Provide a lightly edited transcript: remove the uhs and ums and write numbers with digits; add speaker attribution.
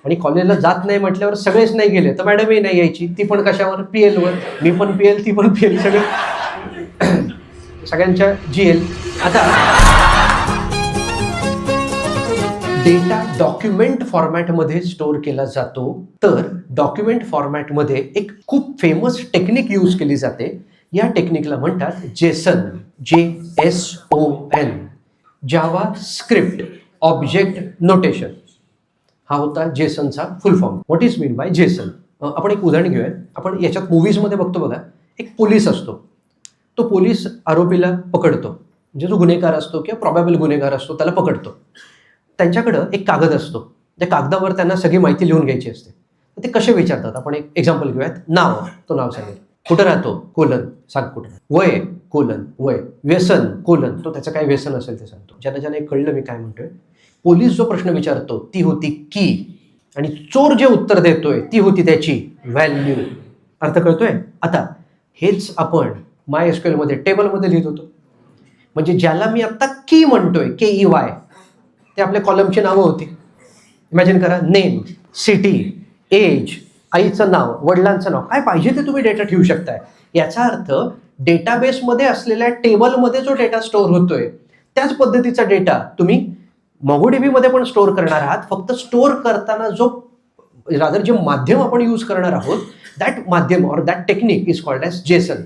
Speaker 1: आणि कॉलेजला जात नाही म्हटल्यावर सगळेच नाही गेले तर मॅडमही नाही यायची, ती पण कशावर, PL वर, मी पण PL, ती पण PL, सगळे सगळ्यांच्या GL. आता डेटा डॉक्युमेंट फॉर्मॅटमध्ये स्टोअर केला जातो, तर डॉक्युमेंट फॉर्मॅटमध्ये एक खूप फेमस टेक्निक यूज केली जाते. या टेक्निकला म्हणतात JSON, JSON, JavaScript object notation. हा होता जेसनचा full form. What is mean by JSON? आपण एक उदाहरण घेऊया. आपण याच्यात मूव्हीजमध्ये बघतो बघा, एक पोलीस असतो. तो पोलीस आरोपीला पकडतो, म्हणजे जो गुन्हेगार असतो किंवा प्रॉबॅबल गुन्हेगार असतो त्याला पकडतो. त्यांच्याकडं एक कागद असतो, त्या कागदावर त्यांना सगळी माहिती लिहून घ्यायची असते. तर ते कसे विचारतात, आपण एक एक्झाम्पल घेऊयात. नाव, तो नाव सांगेल. कुठं राहतो, कोलन, सांग कुठं. वय, कोलन, वय. व्यसन, कोलन, तो त्याचं काय व्यसन असेल ते सांगतो. ज्याने कळलं मी काय म्हणतोय. पोलीस जो प्रश्न विचारतो ती होती की, आणि चोर जे उत्तर देतोय ती होती त्याची व्हॅल्यू. अर्थ कळतोय? आता हेच आपण MySQL मध्ये टेबलमध्ये लिहित होतो. म्हणजे ज्याला मी आता की म्हणतोय, KEY, ते आपल्या कॉलमची नावं होती. इमॅजिन करा, नेम, सिटी, एज, आईचं नाव, वडिलांचं नाव, काय पाहिजे ते तुम्ही डेटा ठेवू शकताय. याचा अर्थ डेटाबेसमध्ये असलेल्या टेबलमध्ये जो डेटा स्टोअर होतोय त्याच पद्धतीचा डेटा तुम्ही MongoDB मध्ये पण स्टोअर करणार आहात. फक्त स्टोअर करताना जो रादर जे माध्यम आपण यूज करणार आहोत, दॅट माध्यम or that technique is called as Jason.